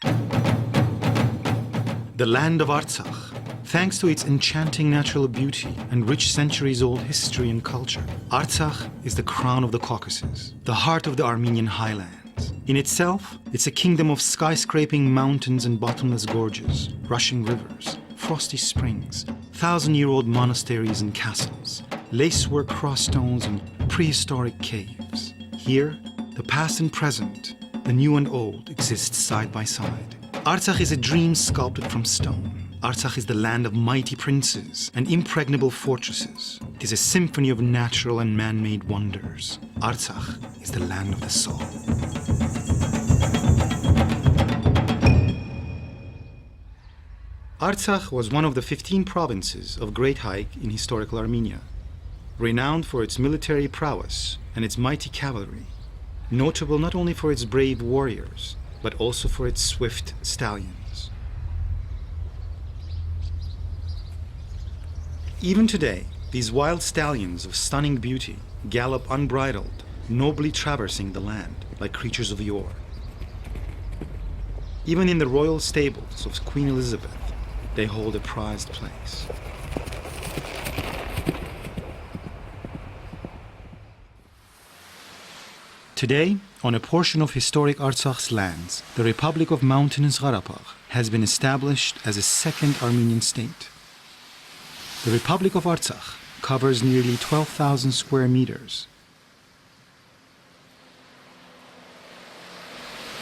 The land of Artsakh, thanks to its enchanting natural beauty and rich centuries-old history and culture, Artsakh is the crown of the Caucasus, the heart of the Armenian highlands. In itself, it's a kingdom of skyscraping mountains and bottomless gorges, rushing rivers, frosty springs, thousand-year-old monasteries and castles, lacework cross-stones and prehistoric caves. Here, the past and present, the new and old, exist side by side. Artsakh is a dream sculpted from stone. Artsakh is the land of mighty princes and impregnable fortresses. It is a symphony of natural and man-made wonders. Artsakh is the land of the soul. Artsakh was one of the 15 provinces of Great Haik in historical Armenia, renowned for its military prowess and its mighty cavalry, notable not only for its brave warriors, but also for its swift stallions. Even today, these wild stallions of stunning beauty gallop unbridled, nobly traversing the land like creatures of yore. Even in the royal stables of Queen Elizabeth, they hold a prized place. Today, on a portion of historic Artsakh's lands, the Republic of Mountainous Karabakh has been established as a second Armenian state. The Republic of Artsakh covers nearly 12,000 square meters.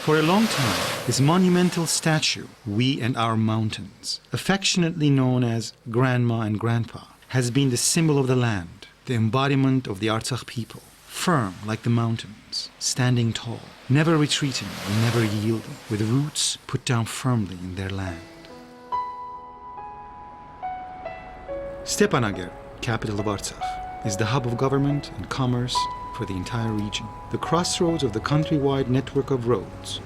For a long time, this monumental statue, We and Our Mountains, affectionately known as Grandma and Grandpa, has been the symbol of the land, the embodiment of the Artsakh people. Firm like the mountains, standing tall, never retreating and never yielding, with roots put down firmly in their land. Stepanaker, capital of Artsakh, is the hub of government and commerce for the entire region, the crossroads of the countrywide network of roads.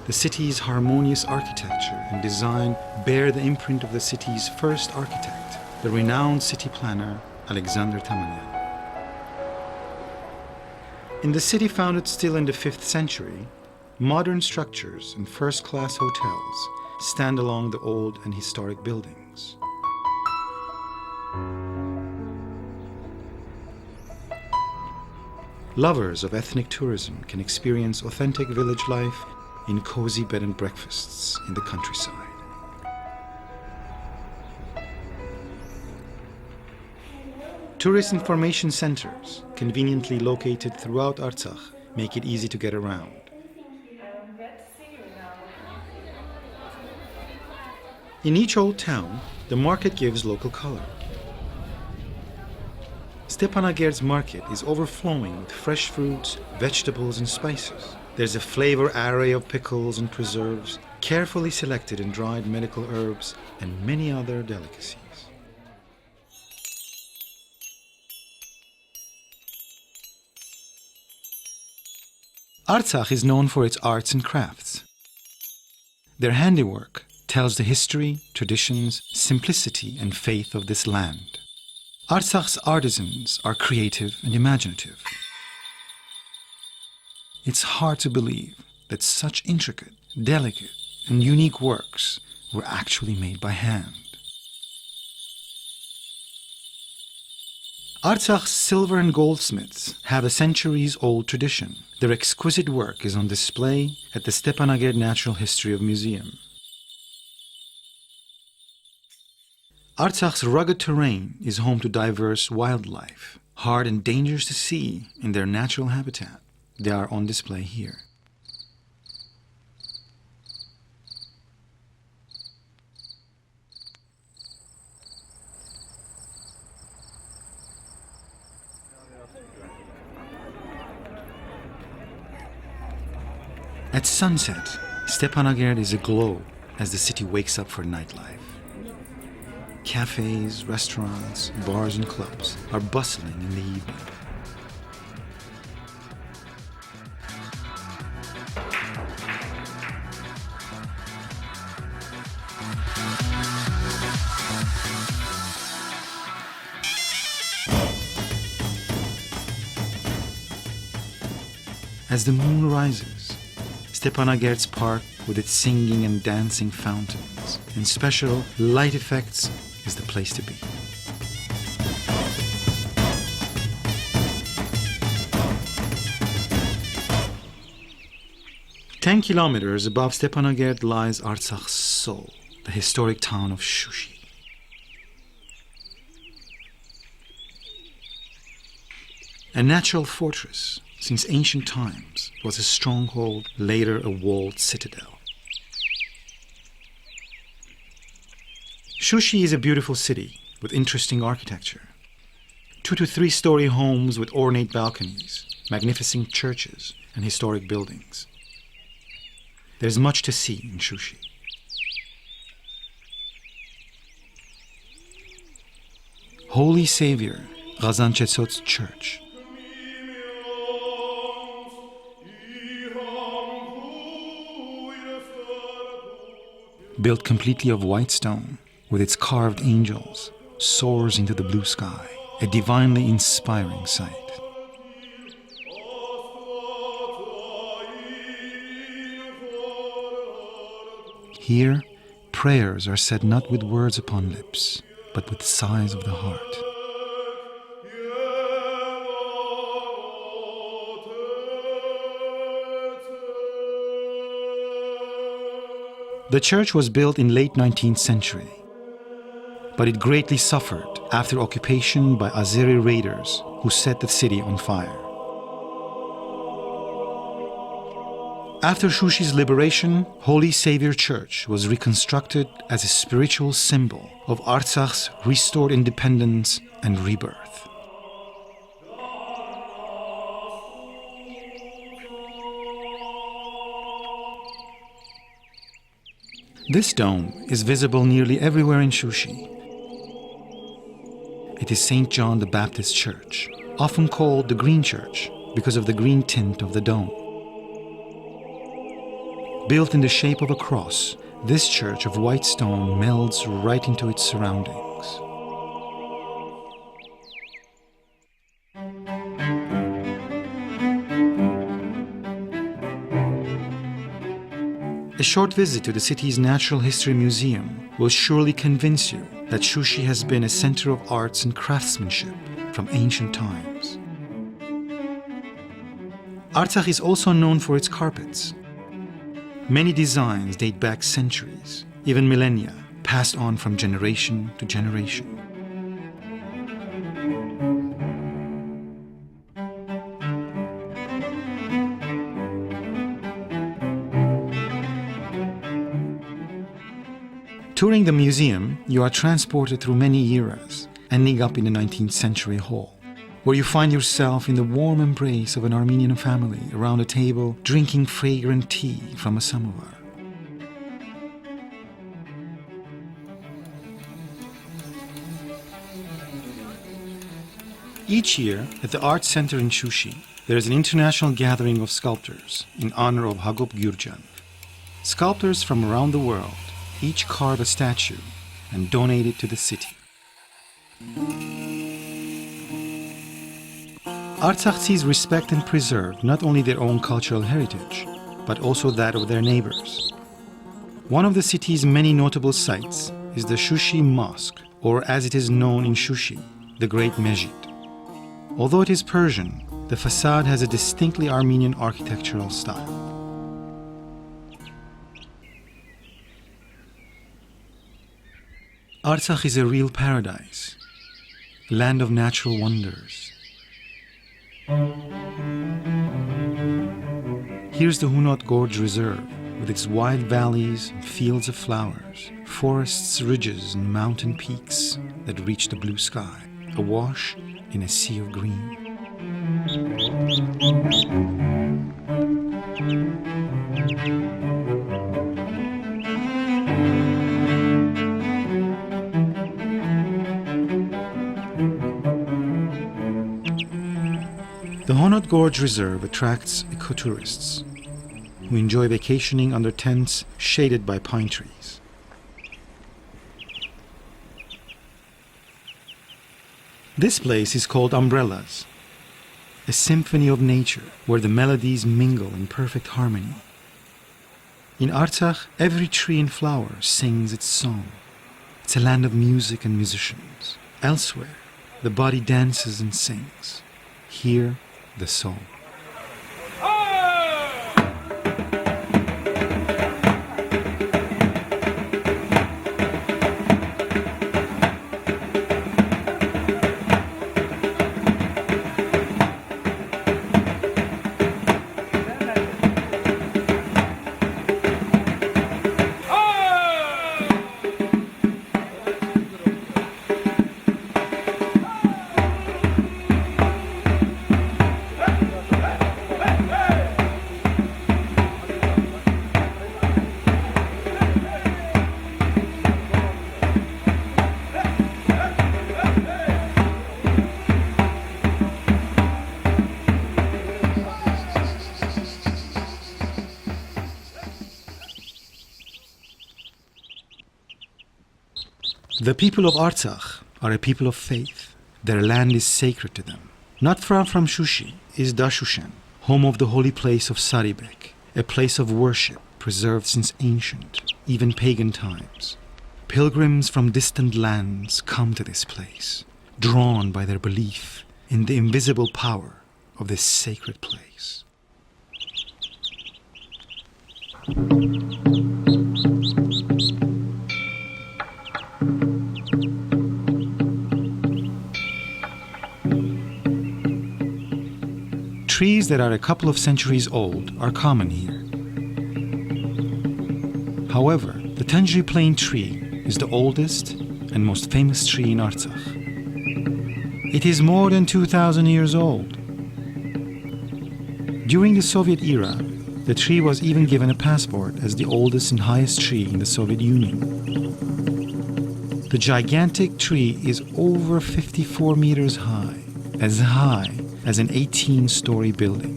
The city's harmonious architecture and design bear the imprint of the city's first architect, the renowned city planner Alexander Tamanyan. In the city founded still in the 5th century, modern structures and first-class hotels stand along the old and historic buildings. Lovers of ethnic tourism can experience authentic village life in cozy bed and breakfasts in the countryside. Tourist information centers, conveniently located throughout Artsakh, make it easy to get around. In each old town, the market gives local color. Stepanaker's market is overflowing with fresh fruits, vegetables, and spices. There's a flavor array of pickles and preserves, carefully selected and dried medical herbs, and many other delicacies. Artsakh is known for its arts and crafts. Their handiwork tells the history, traditions, simplicity, and faith of this land. Artsakh's artisans are creative and imaginative. It's hard to believe that such intricate, delicate, and unique works were actually made by hand. Artsakh's silver and goldsmiths have a centuries-old tradition. Their exquisite work is on display at the Stepanaker Natural History Museum. Artsakh's rugged terrain is home to diverse wildlife, hard and dangerous to see in their natural habitat. They are on display here. At sunset, Stepanaker is aglow as the city wakes up for nightlife. Cafes, restaurants, bars, and clubs are bustling in the evening. As the moon rises, Stepanaker's park with its singing and dancing fountains and special light effects, is the place to be. Ten kilometers above Stepanakert lies Artsakh's soul, the historic town of Shushi. A natural fortress, since ancient times, it was a stronghold, later a walled citadel. Shushi is a beautiful city with interesting architecture. 2 to 3 story homes with ornate balconies, magnificent churches, and historic buildings. There's much to see in Shushi. Holy Savior, Ghazanchetsot's church. Built completely of white stone, with its carved angels, soars into the blue sky, a divinely inspiring sight. Here, prayers are said not with words upon lips, but with sighs of the heart. The church was built in late 19th century, but it greatly suffered after occupation by Azeri raiders who set the city on fire. After Shushi's liberation, Holy Savior Church was reconstructed as a spiritual symbol of Artsakh's restored independence and rebirth. This dome is visible nearly everywhere in Shushi. It is St. John the Baptist Church, often called the Green Church because of the green tint of the dome. Built in the shape of a cross, this church of white stone melds right into its surroundings. A short visit to the city's Natural History Museum will surely convince you that Shushi has been a center of arts and craftsmanship from ancient times. Artsakh is also known for its carpets. Many designs date back centuries, even millennia, passed on from generation to generation. Touring the museum, you are transported through many eras, ending up in the 19th century hall, where you find yourself in the warm embrace of an Armenian family around a table drinking fragrant tea from a samovar. Each year, at the Art Center in Shushi, there is an international gathering of sculptors in honor of Hagop Gyurcan. Sculptors from around the world each carve a statue and donate it to the city. Artsakh sees respect and preserve not only their own cultural heritage, but also that of their neighbors. One of the city's many notable sites is the Shushi Mosque, or as it is known in Shushi, the Great Mesjid. Although it is Persian, the facade has a distinctly Armenian architectural style. Artsakh is a real paradise, a land of natural wonders. Here's the Hunot Gorge Reserve, with its wide valleys and fields of flowers, forests, ridges, and mountain peaks that reach the blue sky, awash in a sea of green. The Hunot Gorge Reserve attracts ecotourists who enjoy vacationing under tents shaded by pine trees. This place is called Umbrellas, a symphony of nature where the melodies mingle in perfect harmony. In Artsakh, every tree and flower sings its song. It's a land of music and musicians. Elsewhere, the body dances and sings. Here, the soul. The people of Artsakh are a people of faith. Their land is sacred to them. Not far from Shushi is Dashushan, home of the holy place of Saribek, a place of worship preserved since ancient, even pagan times. Pilgrims from distant lands come to this place, drawn by their belief in the invisible power of this sacred place. Trees that are a couple of centuries old are common here. However, the Tanjri Plain tree is the oldest and most famous tree in Artsakh. It is more than 2,000 years old. During the Soviet era, the tree was even given a passport as the oldest and highest tree in the Soviet Union. The gigantic tree is over 54 meters high as an 18-story building.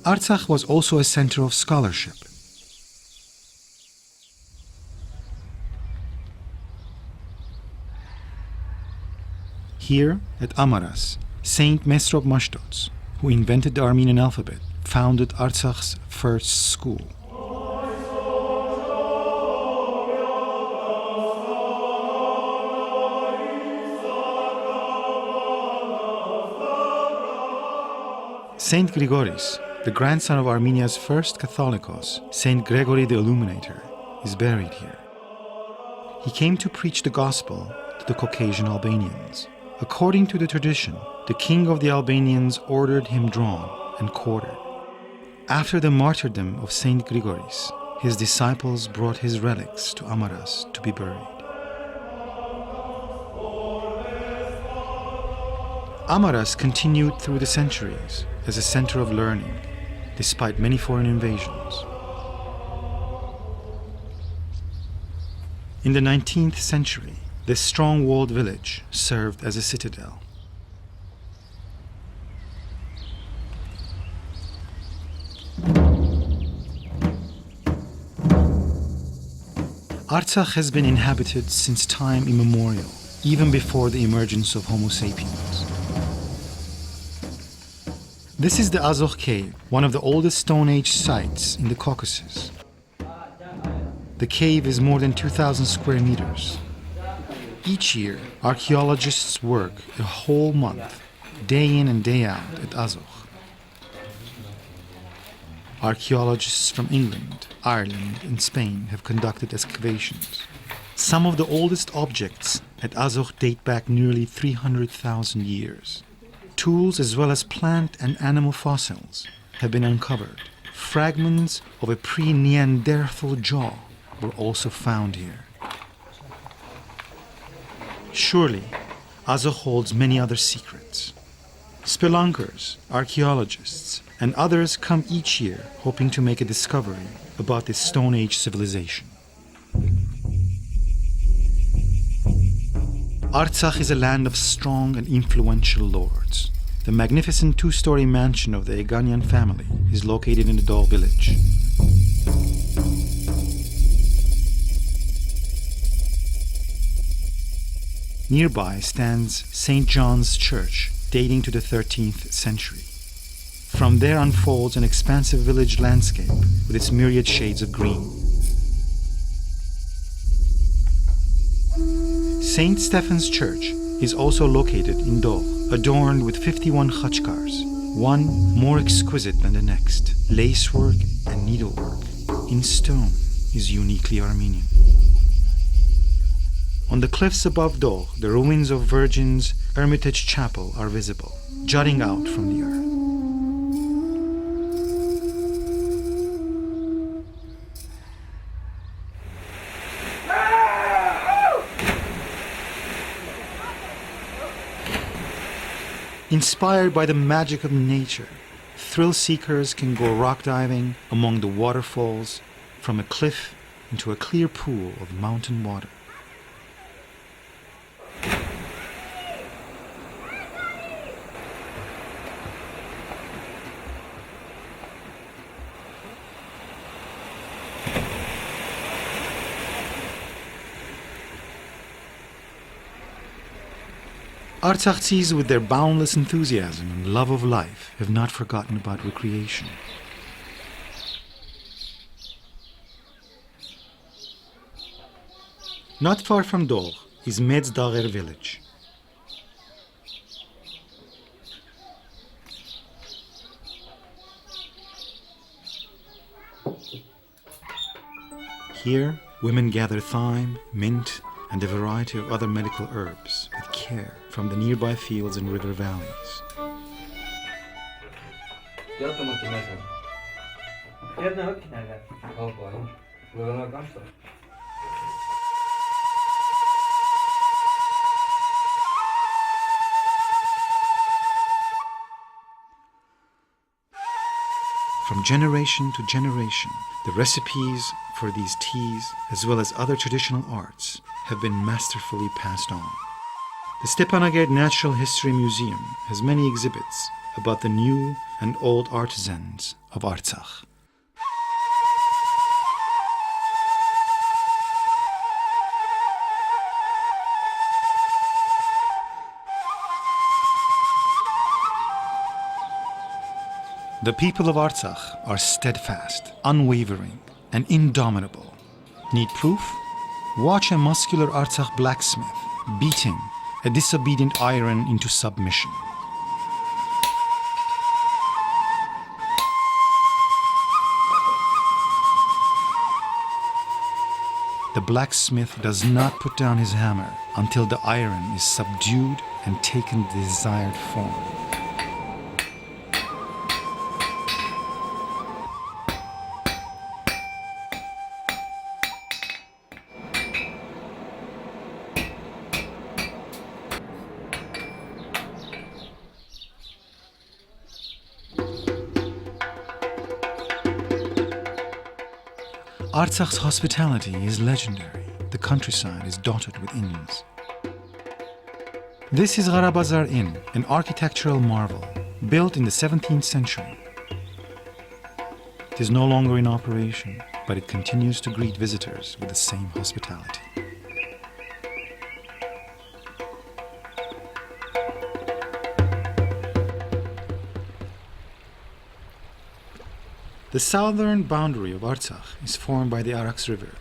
Artsakh was also a center of scholarship. Here at Amaras, Saint Mesrop Mashtots, who invented the Armenian alphabet, founded Artsakh's first school. Saint Grigoris, the grandson of Armenia's first Catholicos, Saint Gregory the Illuminator, is buried here. He came to preach the gospel to the Caucasian Albanians. According to the tradition, the king of the Albanians ordered him drawn and quartered. After the martyrdom of Saint Grigoris, his disciples brought his relics to Amaras to be buried. Amaras continued through the centuries as a center of learning, despite many foreign invasions. In the 19th century, this strong-walled village served as a citadel. Artsakh has been inhabited since time immemorial, even before the emergence of Homo sapiens. This is the Azokh Cave, one of the oldest Stone Age sites in the Caucasus. The cave is more than 2,000 square meters. Each year, archaeologists work a whole month, day in and day out, at Azokh. Archaeologists from England, Ireland, and Spain have conducted excavations. Some of the oldest objects at Azokh date back nearly 300,000 years. Tools as well as plant and animal fossils have been uncovered. Fragments of a pre-Neanderthal jaw were also found here. Surely, Azokh holds many other secrets. Spelunkers, archaeologists, and others come each year hoping to make a discovery about this Stone Age civilization. Artsakh is a land of strong and influential lords. The magnificent two-story mansion of the Eganyan family is located in the Dol village. Nearby stands St. John's Church, dating to the 13th century. From there unfolds an expansive village landscape with its myriad shades of green. St. Stephen's Church is also located in Dogh, adorned with 51 khachkars, one more exquisite than the next. Lacework and needlework in stone is uniquely Armenian. On the cliffs above Dogh, the ruins of Virgin's Hermitage Chapel are visible, jutting out from the earth. Inspired by the magic of nature, thrill seekers can go rock diving among the waterfalls from a cliff into a clear pool of mountain water. Artsakhtsis, with their boundless enthusiasm and love of life, have not forgotten about recreation. Not far from Dogh is Medz Dagher village. Here, women gather thyme, mint, and a variety of other medical herbs with care from the nearby fields and river valleys. From generation to generation, the recipes for these teas, as well as other traditional arts, have been masterfully passed on. The Stepanakert Natural History Museum has many exhibits about the new and old artisans of Artsakh. The people of Artsakh are steadfast, unwavering, and indomitable. Need proof? Watch a muscular Artsakh blacksmith beating a disobedient iron into submission. The blacksmith does not put down his hammer until the iron is subdued and taken the desired form. Artsakh's hospitality is legendary. The countryside is dotted with inns. This is Gharabazar Inn, an architectural marvel, built in the 17th century. It is no longer in operation, but it continues to greet visitors with the same hospitality. The southern boundary of Artsakh is formed by the Araks River,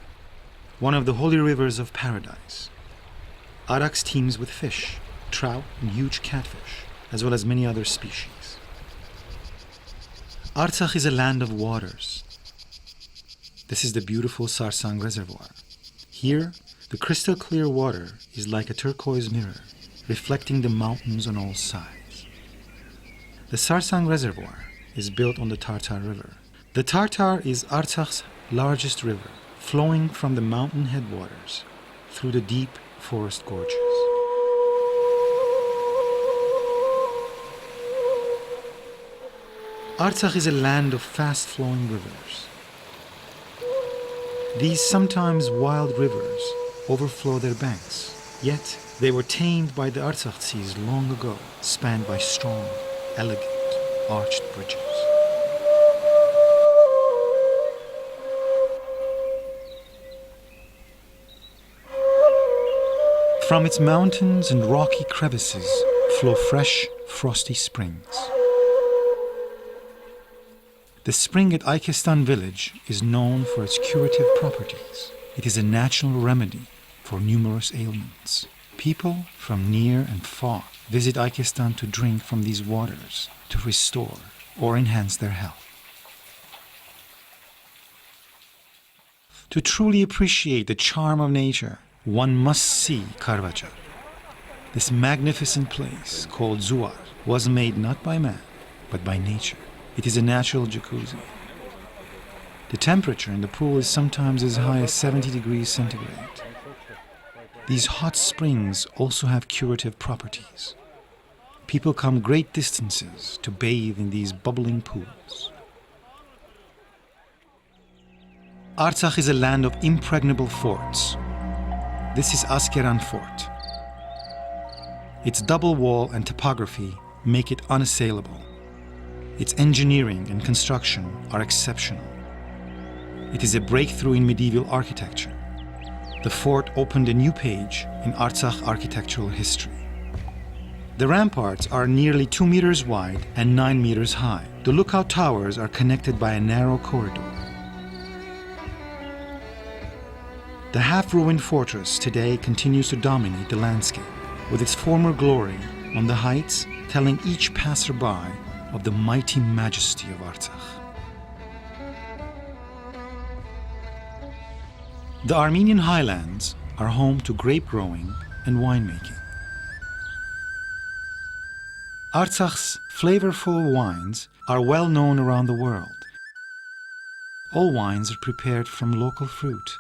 one of the holy rivers of paradise. Araks teems with fish, trout, and huge catfish, as well as many other species. Artsakh is a land of waters. This is the beautiful Sarsang Reservoir. Here, the crystal clear water is like a turquoise mirror, reflecting the mountains on all sides. The Sarsang Reservoir is built on the Tartar River. The Tartar is Artsakh's largest river, flowing from the mountain headwaters through the deep forest gorges. Artsakh is a land of fast-flowing rivers. These sometimes wild rivers overflow their banks, yet they were tamed by the Artsakhtsis long ago, spanned by strong, elegant, arched bridges. From its mountains and rocky crevices flow fresh, frosty springs. The spring at Aykestan village is known for its curative properties. It is a natural remedy for numerous ailments. People from near and far visit Aykestan to drink from these waters to restore or enhance their health. To truly appreciate the charm of nature, one must see Karvacar. This magnificent place, called Zuar, was made not by man, but by nature. It is a natural jacuzzi. The temperature in the pool is sometimes as high as 70 degrees centigrade. These hot springs also have curative properties. People come great distances to bathe in these bubbling pools. Artsakh is a land of impregnable forts. This is Askeran Fort. Its double wall and topography make it unassailable. Its engineering and construction are exceptional. It is a breakthrough in medieval architecture. The fort opened a new page in Artsakh architectural history. The ramparts are nearly 2 meters wide and 9 meters high. The lookout towers are connected by a narrow corridor. The half-ruined fortress today continues to dominate the landscape, with its former glory on the heights telling each passerby of the mighty majesty of Artsakh. The Armenian highlands are home to grape growing and winemaking. Artsakh's flavorful wines are well known around the world. All wines are prepared from local fruit.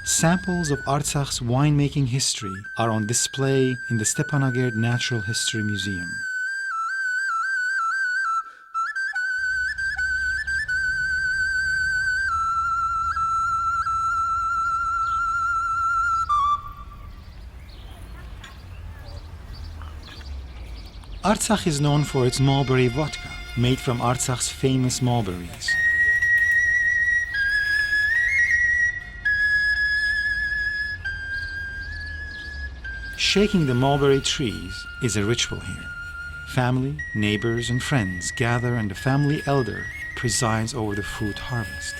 Samples of Artsakh's winemaking history are on display in the Stepanakert Natural History Museum. Artsakh is known for its mulberry vodka, made from Artsakh's famous mulberries. Shaking the mulberry trees is a ritual here. Family, neighbors, and friends gather and the family elder presides over the fruit harvest.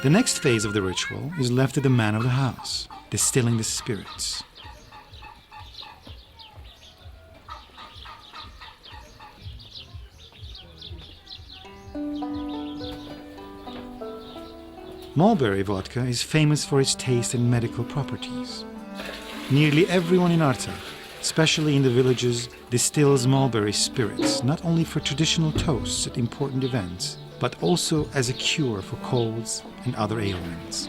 The next phase of the ritual is left to the man of the house, distilling the spirits. Mulberry vodka is famous for its taste and medical properties. Nearly everyone in Artsakh, especially in the villages, distills mulberry spirits, not only for traditional toasts at important events, but also as a cure for colds and other ailments.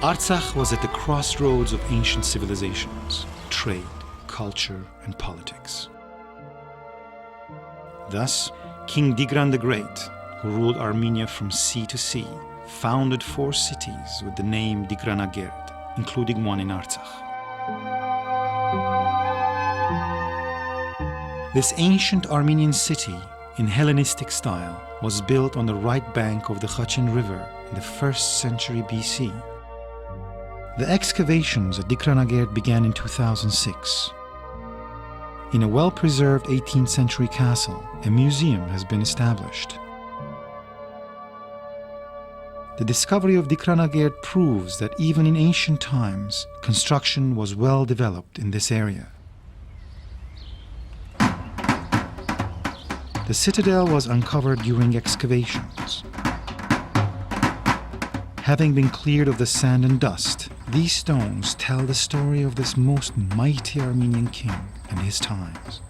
Artsakh was at the crossroads of ancient civilizations, trade, culture, and politics. Thus, King Tigran the Great, who ruled Armenia from sea to sea, founded 4 cities with the name Tigranakert, including one in Artsakh. This ancient Armenian city, in Hellenistic style, was built on the right bank of the Khachen River in the 1st century BC. The excavations at Tigranakert began in 2006. In a well-preserved 18th century castle, a museum has been established. The discovery of Tigranakert proves that even in ancient times, construction was well developed in this area. The citadel was uncovered during excavations. Having been cleared of the sand and dust, these stones tell the story of this most mighty Armenian king and his times.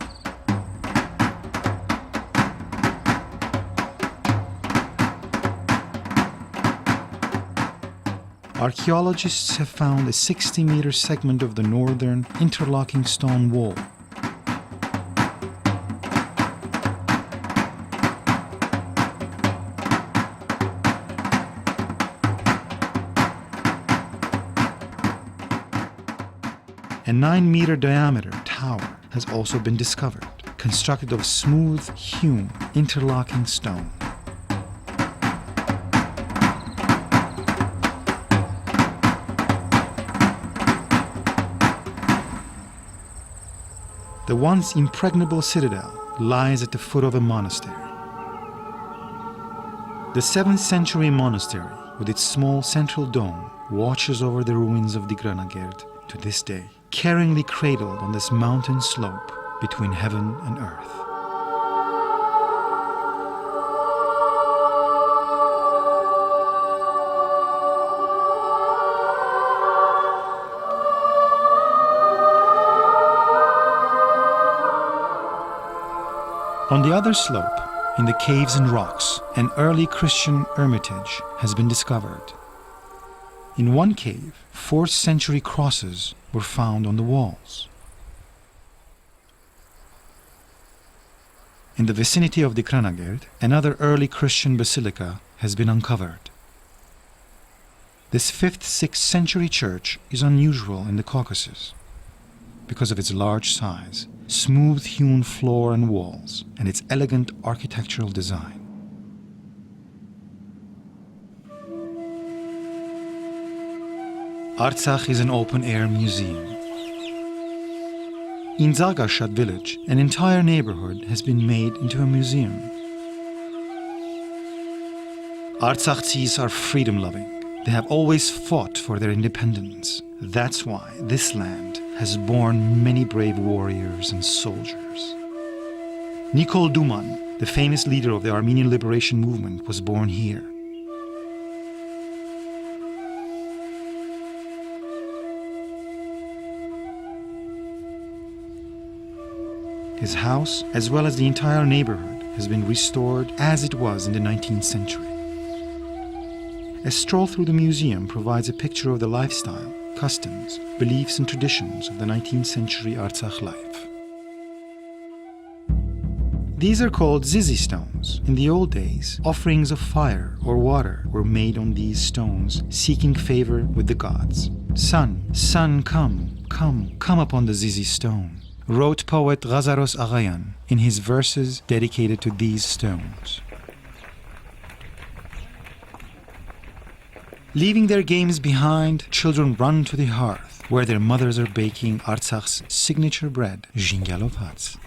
Archaeologists have found a 60-meter segment of the northern interlocking stone wall. A 9-meter diameter tower has also been discovered, constructed of smooth-hewn interlocking stone. The once impregnable citadel lies at the foot of a monastery. The 7th century monastery, with its small central dome, watches over the ruins of Digranagerd to this day, caringly cradled on this mountain slope between heaven and earth. On the other slope, in the caves and rocks, an early Christian hermitage has been discovered. In one cave, 4th century crosses were found on the walls. In the vicinity of Digranagerd, another early Christian basilica has been uncovered. This 5th-6th century church is unusual in the Caucasus because of its large size, smooth-hewn floor and walls, and its elegant architectural design. Artsakh is an open-air museum. In Zargashat village, an entire neighborhood has been made into a museum. Artsakhtsis are freedom-loving. They have always fought for their independence. That's why this land has borne many brave warriors and soldiers. Nikol Duman, the famous leader of the Armenian liberation movement, was born here. His house, as well as the entire neighborhood, has been restored as it was in the 19th century. A stroll through the museum provides a picture of the lifestyle, customs, beliefs and traditions of the 19th century Artsakh life. These are called zizi stones. In the old days, offerings of fire or water were made on these stones, seeking favor with the gods. Sun, sun, come upon the zizi stone, wrote poet Ghazaros Aghayan in his verses dedicated to these stones. Leaving their games behind, children run to the hearth, where their mothers are baking Artsakh's signature bread, Zhingalov Hats.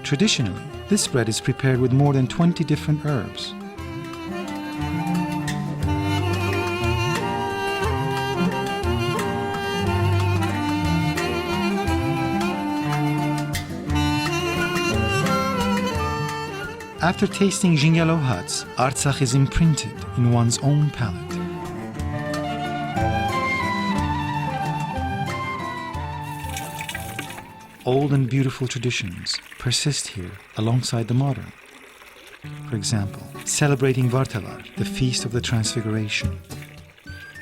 Traditionally, this bread is prepared with more than 20 different herbs. After tasting Zhingalov Hats, Artsakh is imprinted in one's own palate. Old and beautiful traditions persist here alongside the modern. For example, celebrating Vartalar, the Feast of the Transfiguration.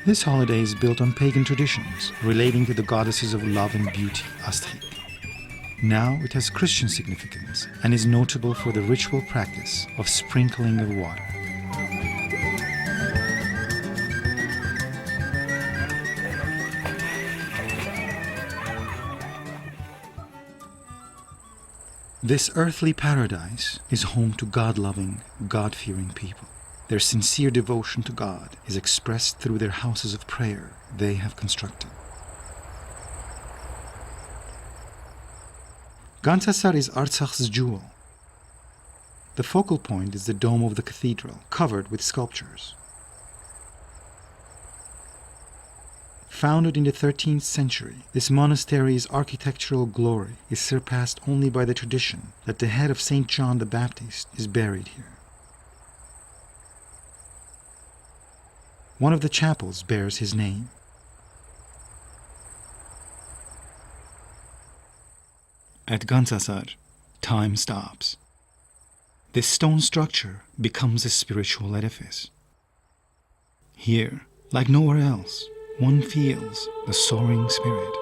This holiday is built on pagan traditions relating to the goddesses of love and beauty, Astrid. Now it has Christian significance and is notable for the ritual practice of sprinkling of water. This earthly paradise is home to God-loving, God-fearing people. Their sincere devotion to God is expressed through their houses of prayer they have constructed. Gantasar is Artsakh's jewel. The focal point is the dome of the cathedral, covered with sculptures. Founded in the 13th century, this monastery's architectural glory is surpassed only by the tradition that the head of St. John the Baptist is buried here. One of the chapels bears his name. At Gantzasar, time stops. This stone structure becomes a spiritual edifice. Here, like nowhere else, one feels the soaring spirit.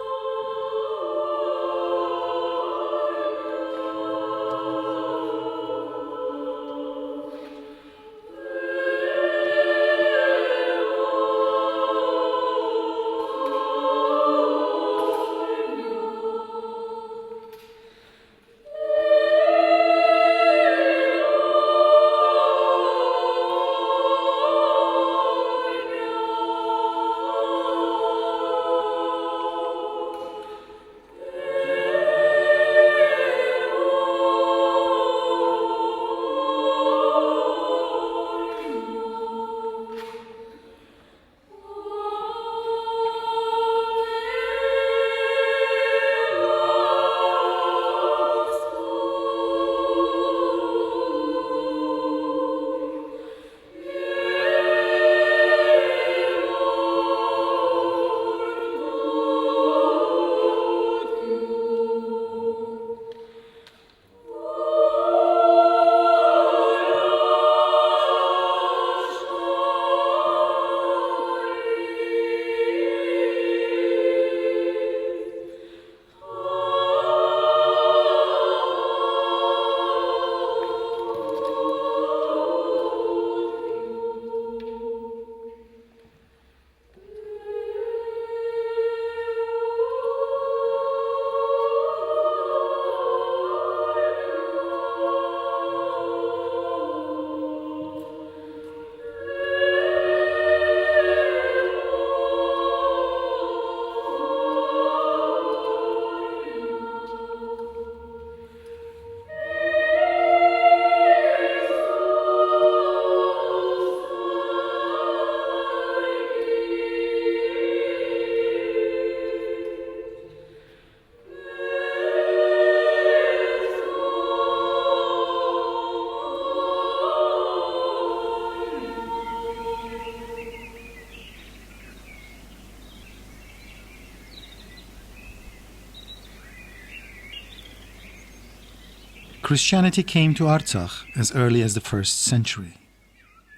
Christianity came to Artsakh as early as the 1st century.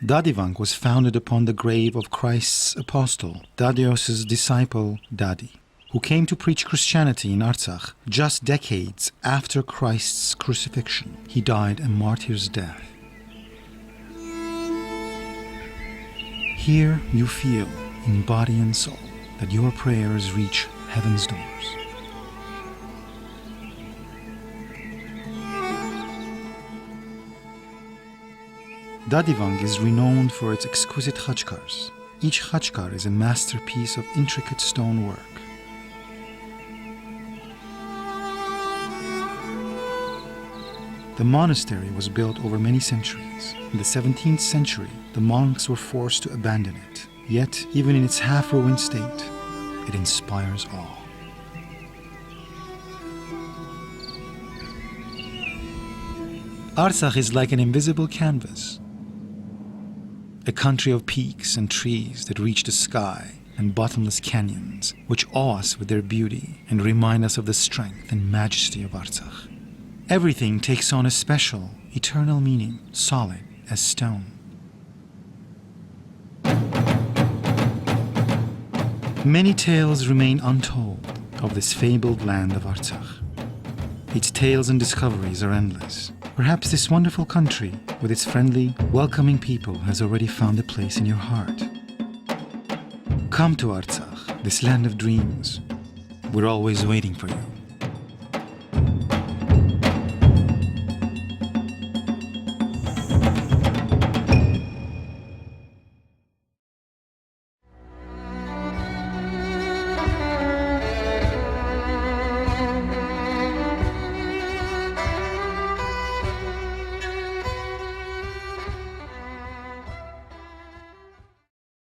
Dadivang was founded upon the grave of Christ's apostle, Dadios's disciple Dadi, who came to preach Christianity in Artsakh just decades after Christ's crucifixion. He died a martyr's death. Here you feel, in body and soul, that your prayers reach heaven's doors. Dadivang is renowned for its exquisite khachkars. Each khachkar is a masterpiece of intricate stonework. The monastery was built over many centuries. In the 17th century, the monks were forced to abandon it. Yet, even in its half-ruined state, it inspires awe. Artsakh is like an invisible canvas. A country of peaks and trees that reach the sky, and bottomless canyons, which awe us with their beauty and remind us of the strength and majesty of Artsakh. Everything takes on a special, eternal meaning, solid as stone. Many tales remain untold of this fabled land of Artsakh. Its tales and discoveries are endless. Perhaps this wonderful country, with its friendly, welcoming people, has already found a place in your heart. Come to Artsakh, this land of dreams. We're always waiting for you.